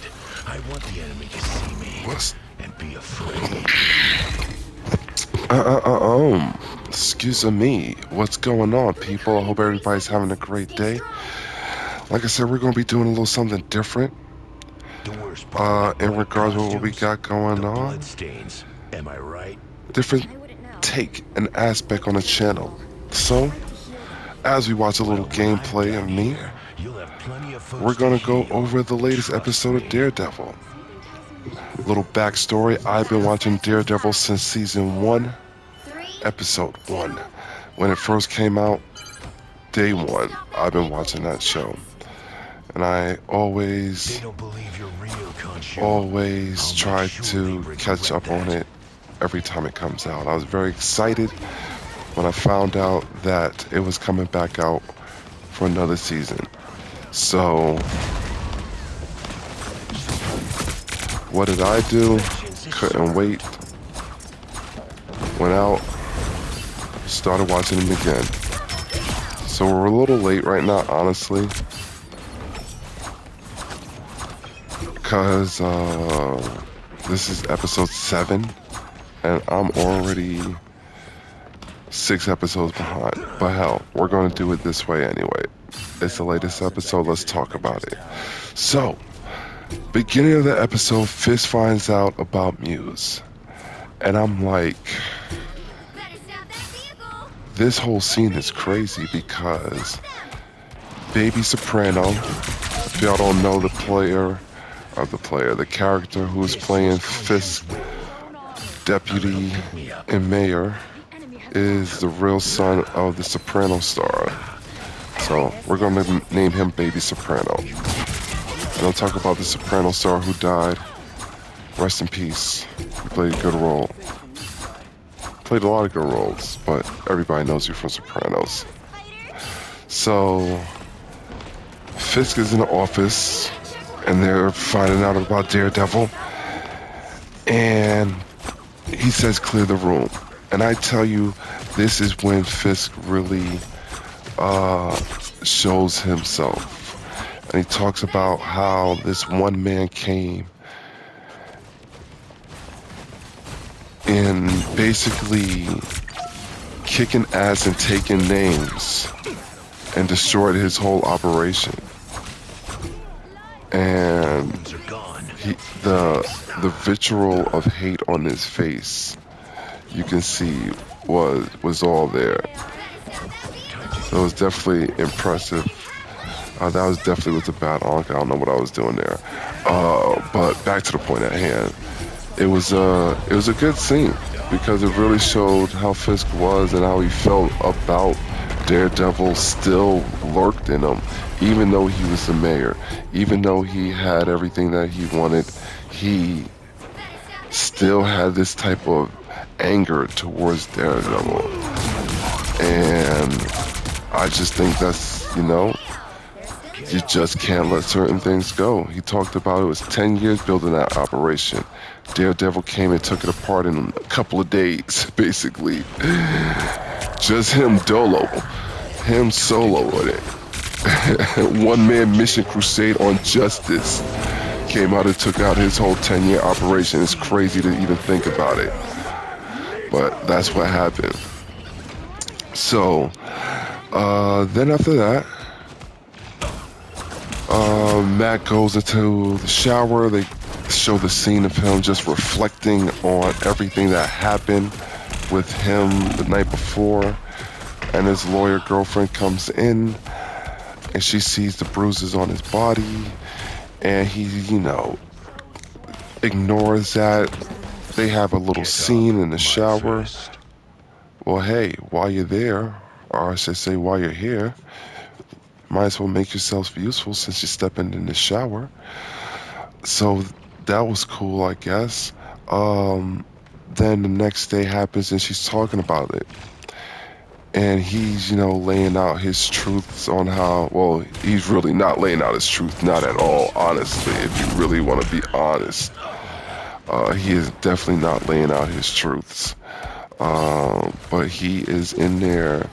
defeated. I want the enemy to see me What's and be afraid. excuse me. What's going on, people? I hope everybody's having a great day. Like I said, we're gonna be doing a little something different. The worst part, In white regards to what we costumes, got going the on, bloodstains. Am I right? different take and aspect on the channel. So, as we watch a little Well, when I'm gameplay of done me, here, you'll have plenty of we're folks to gonna go heal. over the latest Trust episode of me. Daredevil. Little backstory: I've been watching Daredevil since season 1, episode 1. When it first came out, day 1, I've been watching that show. And I They don't believe you're real, always I'll make try sure they to catch regret up on that. it every time it comes out. I was very excited when I found out that it was coming back out for another season. So, what did I do? Couldn't wait. Went out, started watching them again. So we're a little late right now, honestly, because this is episode 7, and I'm already 6 episodes behind. But hell, we're going to do it this way anyway. It's the latest episode, let's talk about it. So, beginning of the episode, Fist finds out about Muse. And I'm like, this whole scene is crazy because Baby Soprano, if y'all don't know the character who's playing Fisk, deputy and mayor, is the real son of the Soprano star. So we're going to name him Baby Soprano. And I'll talk about the Soprano star who died. Rest in peace. He played a good role. Played a lot of good roles, but everybody knows you from Sopranos. So Fisk is in the office, and they're finding out about Daredevil. And he says, clear the room. And I tell you, this is when Fisk really shows himself. And he talks about how this one man came and basically kicking ass and taking names and destroyed his whole operation. And the vitriol of hate on his face, you can see was all there. So it was definitely impressive. That was definitely with a bad onk. I don't know what I was doing there. But back to the point at hand. It was a good scene because it really showed how Fisk was and how he felt about Daredevil still lurked in him, even though he was the mayor, even though he had everything that he wanted, he still had this type of anger towards Daredevil. And I just think that's, you just can't let certain things go. He talked about it was 10 years building that operation. Daredevil came and took it apart in a couple of days, basically. Just him him solo with it. One man mission crusade on justice. Came out and took out his whole 10-year operation. It's crazy to even think about it. But that's what happened. So, then after that, Matt goes into the shower. They show the scene of him just reflecting on everything that happened with him the night before. And his lawyer girlfriend comes in and she sees the bruises on his body. And he, ignores that. They have a little scene in the shower. Well, hey, while you're there, or I should say while you're here, might as well make yourself useful since you're stepping in the shower. So that was cool, I guess. Then the next day happens and she's talking about it. And he's, laying out his truths on how, well, he's really not laying out his truth, not at all, honestly, if you really want to be honest. He is definitely not laying out his truths. But he is in there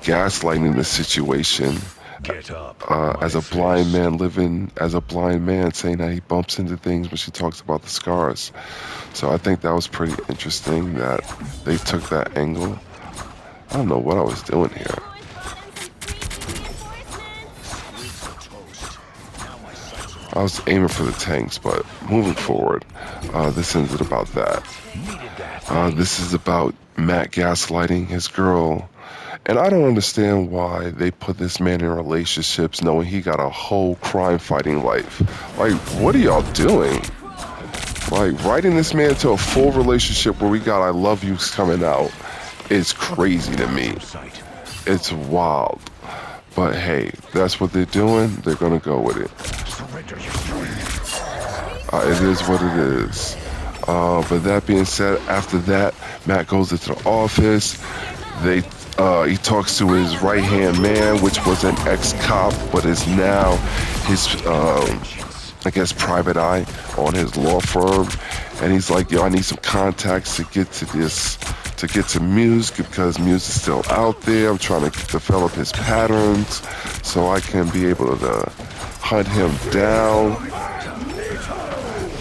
gaslighting the situation, Get up, as a blind man living as a blind man, saying that he bumps into things when she talks about the scars. So I think that was pretty interesting that they took that angle. I don't know what I was doing here. I was aiming for the tanks, but moving forward, this isn't about that. This is about Matt gaslighting his girl. And I don't understand why they put this man in relationships knowing he got a whole crime fighting life. Like, what are y'all doing? Like, writing this man to a full relationship where we got I love yous coming out is crazy to me. It's wild. But hey, that's what they're doing. They're gonna go with it. It is what it is. But that being said, after that, Matt goes into the office. He talks to his right-hand man, which was an ex-cop, but is now his, I guess, private eye on his law firm. And he's like, yo, I need some contacts to get to Muse, because Muse is still out there. I'm trying to develop his patterns so I can be able to hunt him down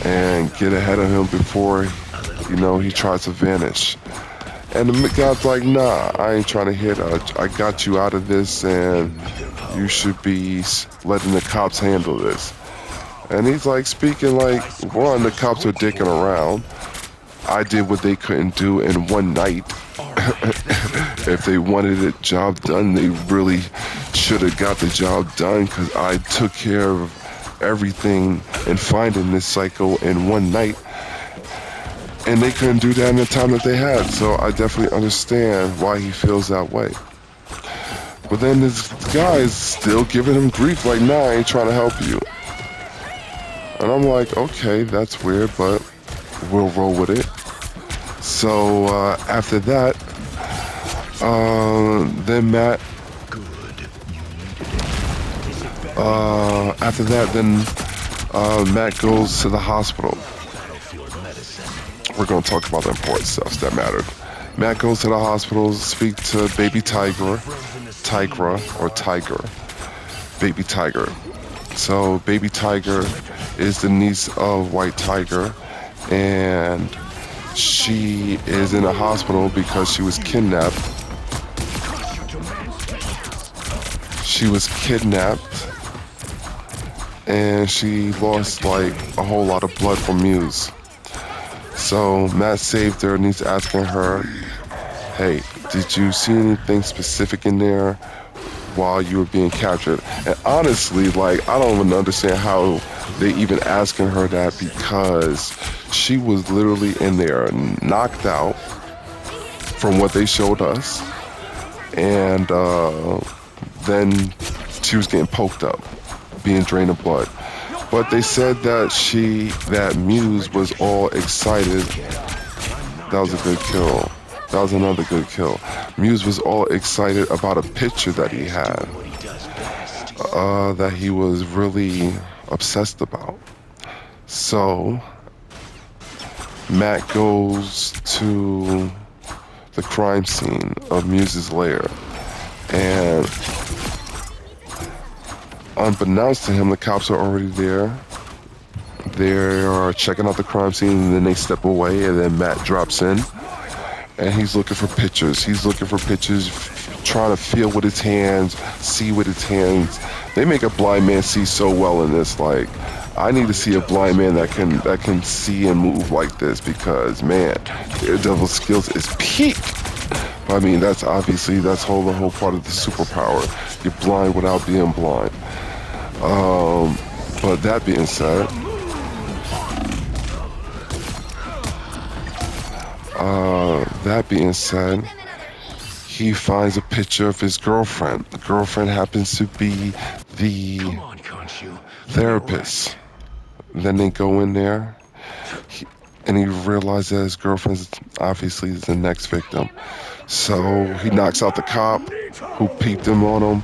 and get ahead of him before, he tries to vanish. And the guy's like, nah, I ain't trying to hit. I got you out of this, and you should be letting the cops handle this. And he's like, speaking like, one, the cops are dicking around. I did what they couldn't do in one night. If they wanted the job done, they really should have got the job done, because I took care of everything in finding this psycho in one night. And they couldn't do that in the time that they had. So I definitely understand why he feels that way. But then this guy is still giving him grief, like, nah, I ain't trying to help you. And I'm like, okay, that's weird, but we'll roll with it. So after that, then Matt, Matt goes to the hospital. We're going to talk about the important stuff that mattered. Matt goes to the hospital to speak to baby Tiger. Baby Tiger. So baby Tiger is the niece of White Tiger, and she is in the hospital because she was kidnapped. And she lost like a whole lot of blood from Muse. So Matt saved her, and he's asking her, hey, did you see anything specific in there while you were being captured? And honestly, like, I don't even understand how they even asking her that, because she was literally in there knocked out from what they showed us. And then she was getting poked up, being drained of blood. But they said that Muse was all excited. That was a good kill. That was another good kill. Muse was all excited about a picture that he had, that he was really obsessed about. So Matt goes to the crime scene of Muse's lair, and unbeknownst to him, the cops are already there. They are checking out the crime scene, and then they step away, and then Matt drops in, and he's looking for pictures. Trying to feel with his hands, see with his hands. They make a blind man see so well in this. Like, I need to see a blind man that can see and move like this, because man, DareDevil's skills is peak. I mean, that's the whole part of the superpower. You're blind without being blind. But that being said, he finds a picture of his girlfriend. The girlfriend happens to be the therapist. Then they go in there, and he realizes that his girlfriend obviously is the next victim. So he knocks out the cop who peeped him on him,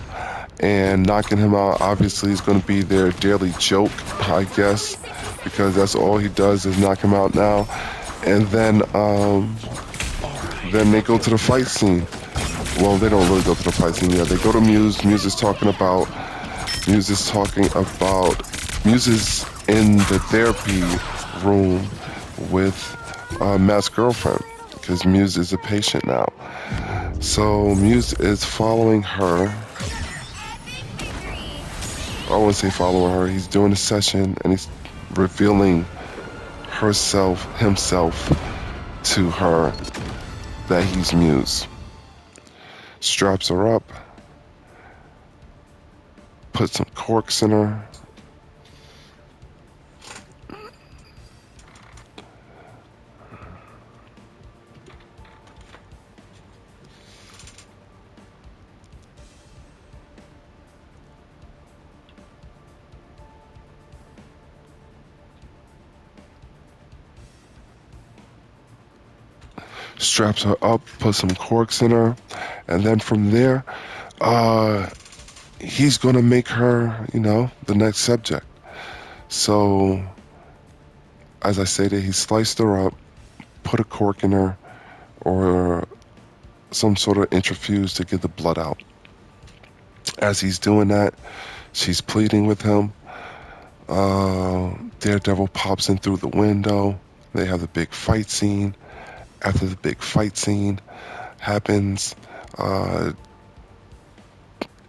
and knocking him out obviously is going to be their daily joke, I guess, because that's all he does is knock him out now. And then they go to the fight scene. Well, they don't really go to the fight scene yet. They go to Muse. Muse is talking about Muse is talking about Muse is in the therapy room with Matt's girlfriend because Muse is a patient now. So Muse is following her. I wouldn't say following her. He's doing a session and he's revealing himself to her that he's Muse. Straps her up, puts some corks in her. Straps her up, puts some corks in her, and then from there, he's gonna make her, the next subject. So, as I stated, he sliced her up, put a cork in her, or some sort of intrafuge to get the blood out. As he's doing that, she's pleading with him. Daredevil pops in through the window. They have the big fight scene. After the big fight scene happens,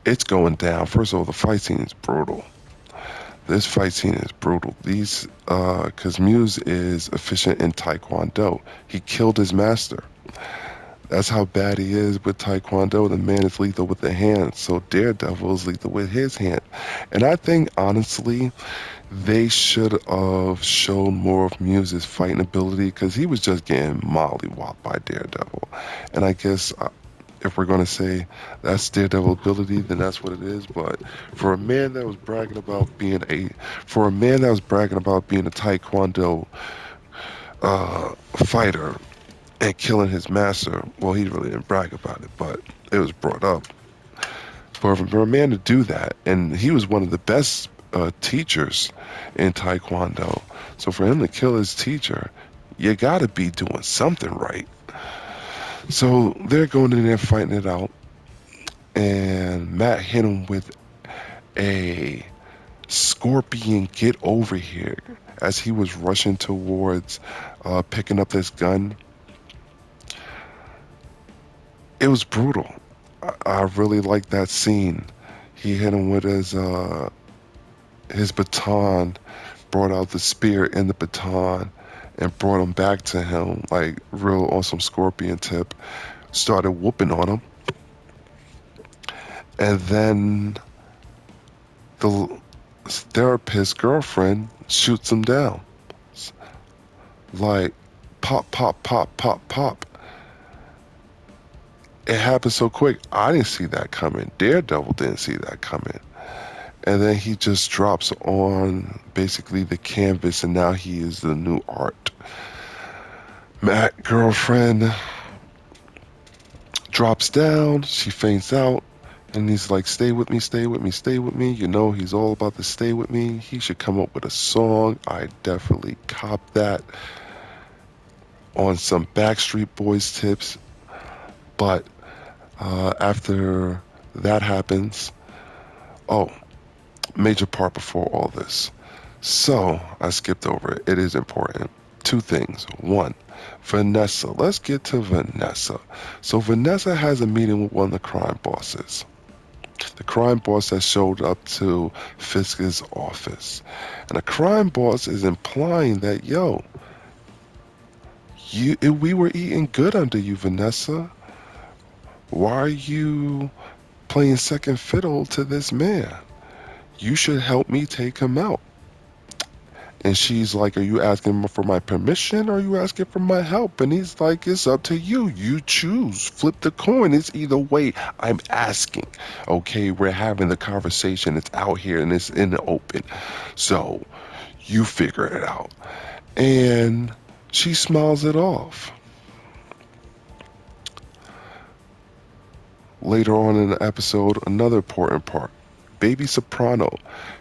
it's going down. First of all, the fight scene is brutal. This fight scene is brutal. Because Muse is efficient in Taekwondo. He killed his master. That's how bad he is with Taekwondo. The man is lethal with the hand, so Daredevil is lethal with his hand. And I think, honestly, they should have shown more of Muse's fighting ability because he was just getting mollywopped by Daredevil. And I guess if we're going to say that's Daredevil ability, then that's what it is. But for a man that was bragging about being a Taekwondo fighter and killing his master, well, he really didn't brag about it, but it was brought up. But for a man to do that, and he was one of the best teachers in Taekwondo, so for him to kill his teacher, you got to be doing something right. So they're going in there fighting it out, and Matt hit him with a scorpion get over here as he was rushing towards picking up this gun. It was brutal. I really liked that scene. He hit him with his baton, brought out the spear and the baton, and brought him back to him, like real on some scorpion tip. Started whooping on him. And then the therapist's girlfriend shoots him down. Like, pop, pop, pop, pop, pop. It happened so quick. I didn't see that coming. Daredevil didn't see that coming. And then he just drops on basically the canvas, and now he is the new art. Matt, girlfriend, drops down. She faints out. And he's like, stay with me, stay with me, stay with me. He's all about the stay with me. He should come up with a song. I definitely cop that on some Backstreet Boys tips. But after that happens, major part before all this. So I skipped over it. It is important. Two things. One, Vanessa. Let's get to Vanessa. So Vanessa has a meeting with one of the crime bosses. The crime boss that showed up to Fisk's office. And the crime boss is implying that, we were eating good under you, Vanessa. Why are you playing second fiddle to this man? You should help me take him out. And she's like, are you asking for my permission or are you asking for my help? And he's like, it's up to you. You choose. Flip the coin. It's either way. I'm asking. Okay, we're having the conversation. It's out here and it's in the open. So you figure it out. And she smiles it off. Later on in the episode, another important part. Baby Soprano.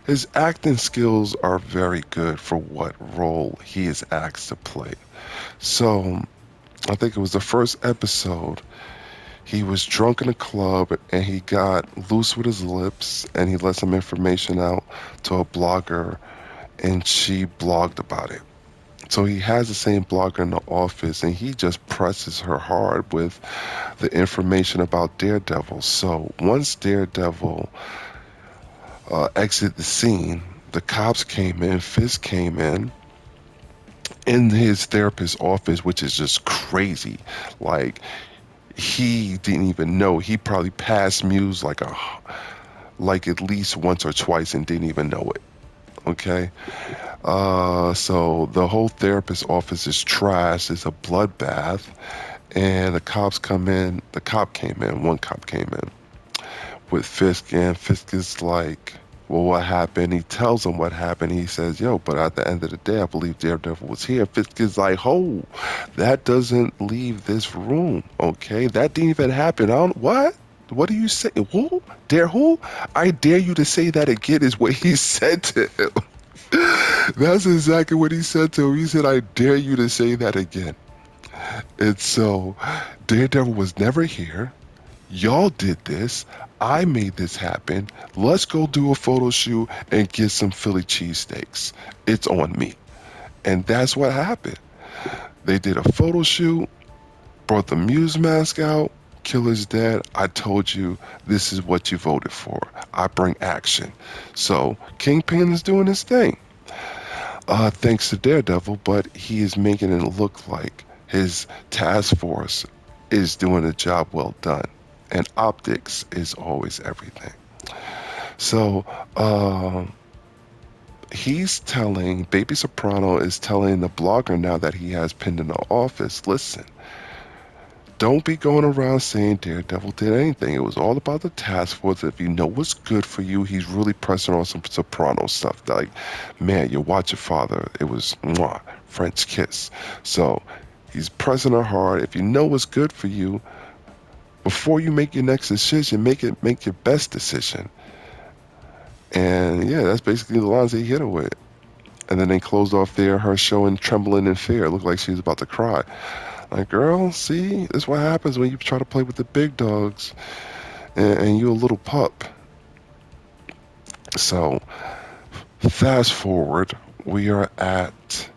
His acting skills are very good for what role he is asked to play. So, I think it was the first episode, He was drunk in a club and he got loose with his lips and he let some information out to a blogger and she blogged about it. So he has the same blogger in the office and he just presses her hard with the information about Daredevil. So once Daredevil exited the scene, the cops came in, Fisk came in his therapist's office, which is just crazy. Like, he didn't even know. He probably passed Muse like at least once or twice and didn't even know it. Okay. So the whole therapist's office is trash. It's a bloodbath, and the cops come in. The cop came in. One cop came in with Fisk, and Fisk is like, "Well, what happened?" He tells him what happened. He says, "Yo, but at the end of the day, I believe Daredevil was here." Fisk is like, "Oh, that doesn't leave this room. Okay, that didn't even happen. I don't what." What do you say? Who? Dare who? I dare you to say that again, is what he said to him. That's exactly what he said to him. He said, I dare you to say that again. And so, Daredevil was never here. Y'all did this. I made this happen. Let's go do a photo shoot and get some Philly cheesesteaks. It's on me. And that's what happened. They did a photo shoot, brought the Muse mask out. Killer's dead. I told you this is what you voted for. I bring action. So, Kingpin is doing his thing. Thanks to Daredevil, but he is making it look like his task force is doing a job well done. And optics is always everything. So, he's telling, Baby Soprano is telling the blogger now that he has pinned in the office, listen, don't be going around saying Daredevil did anything. It was all about the task force. If you know what's good for you, he's really pressing on some Soprano stuff. Like, man, you watch your father. It was mwah, French kiss. So he's pressing her hard. If you know what's good for you, before you make your next decision, make your best decision. And yeah, that's basically the lines they hit her with. And then they closed off there, her showing trembling in fear. It looked like she was about to cry. Like, girl, see, this is what happens when you try to play with the big dogs and you're a little pup. So, fast forward, we are at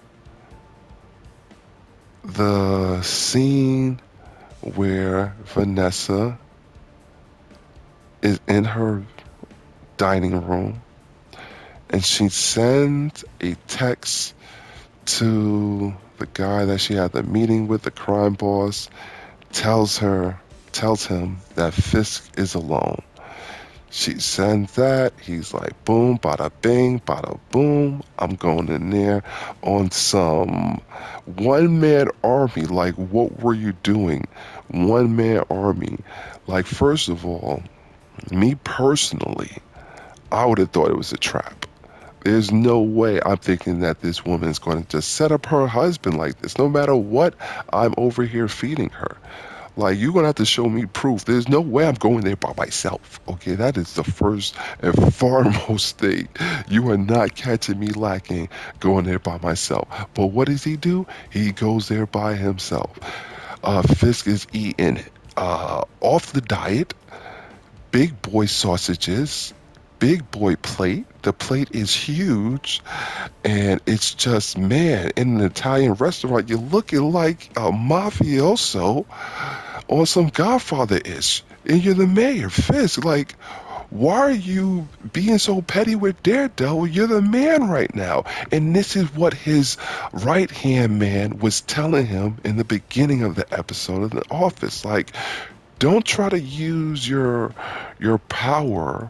the scene where Vanessa is in her dining room and she sends a text to the guy that she had the meeting with, the crime boss, tells him that Fisk is alone. She sends that. He's like, boom, bada bing, bada boom. I'm going in there on some one-man army. Like, what were you doing? One-man army. Like, first of all, me personally, I would have thought it was a trap. There's no way I'm thinking that this woman is going to just set up her husband like this. No matter what, I'm over here feeding her. Like, you're going to have to show me proof. There's no way I'm going there by myself. Okay, that is the first and foremost thing. You are not catching me lacking going there by myself. But what does he do? He goes there by himself. Fisk is eating off the diet, big boy sausages, big boy plate. The plate is huge, and it's just, man, in an Italian restaurant, you're looking like a mafioso on some Godfather-ish. And you're the mayor, Fisk. Like, why are you being so petty with Daredevil? You're the man right now. And this is what his right-hand man was telling him in the beginning of the episode of The Office. Like, don't try to use your power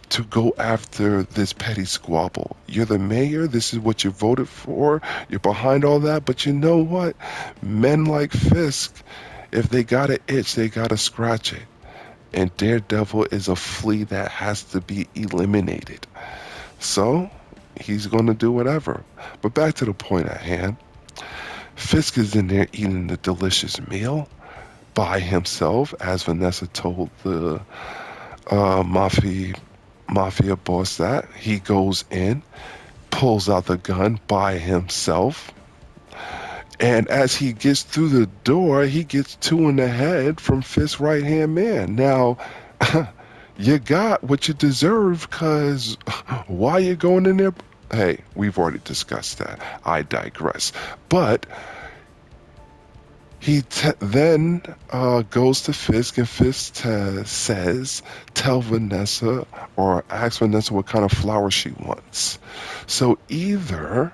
to go after this petty squabble. You're the mayor. This is what you voted for. You're behind all that. But you know what? Men like Fisk, if they got an itch, they got to scratch it. And Daredevil is a flea that has to be eliminated. So he's going to do whatever. But back to the point at hand. Fisk is in there eating the delicious meal by himself, as Vanessa told the mafia boss that. He goes in, pulls out the gun by himself, And as he gets through the door, he gets two in the head from Fist's right hand man. Now, you got what you deserve, because why you going in there? Hey, we've already discussed that. I digress. But he then goes to Fisk, and Fisk says, tell Vanessa, or ask Vanessa what kind of flower she wants. So either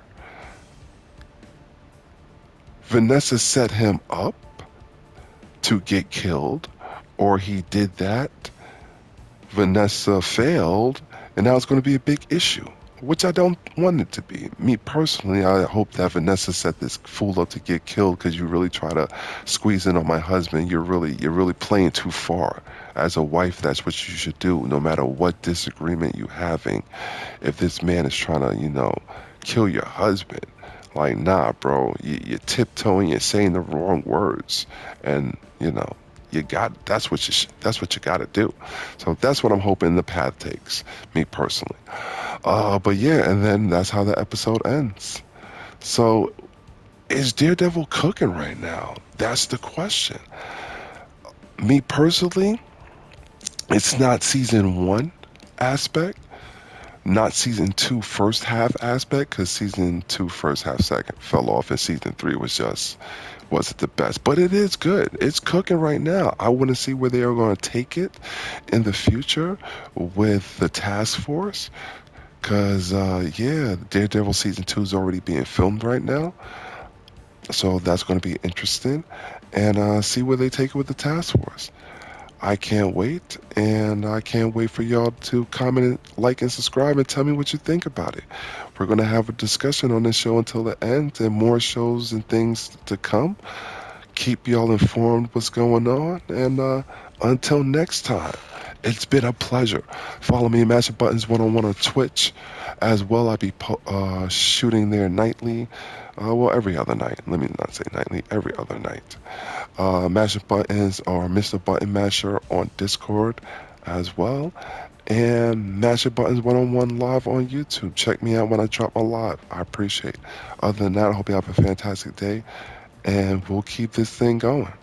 Vanessa set him up to get killed, or he did that, Vanessa failed, and now it's going to be a big issue, which I don't want it to be. Me personally, I hope that Vanessa set this fool up to get killed, because you really try to squeeze in on my husband. You're really playing too far. As a wife, that's what you should do, no matter what disagreement you having. If this man is trying to, kill your husband, like, nah, bro, you're tiptoeing, you're saying the wrong words, and that's what you got to do. So that's what I'm hoping the path takes, me personally. But yeah, and then that's how the episode ends. So is Daredevil cooking right now? That's the question. Me personally, it's not season 1 aspect, not season 2 first half aspect, because season 2 first half second fell off, and season 3 wasn't the best, but it is good. It's cooking right now. I want to see where they are going to take it in the future with the task force, because yeah, Daredevil season 2 is already being filmed right now, so that's going to be interesting, and see where they take it with the task force. I can't wait, and I can't wait for y'all to comment, like, and subscribe, and tell me what you think about it. We're going to have a discussion on this show until the end, and more shows and things to come. Keep y'all informed what's going on, and until next time, it's been a pleasure. Follow me, Master Buttons 101 on Twitch as well. I'll be shooting there nightly. Well, every other night. Let me not say nightly, every other night. Masher Buttons, or Mr. Button Masher on Discord as well. And Masher Buttons 101 live on YouTube. Check me out when I drop my live. I appreciate it. Other than that, I hope you have a fantastic day, and we'll keep this thing going.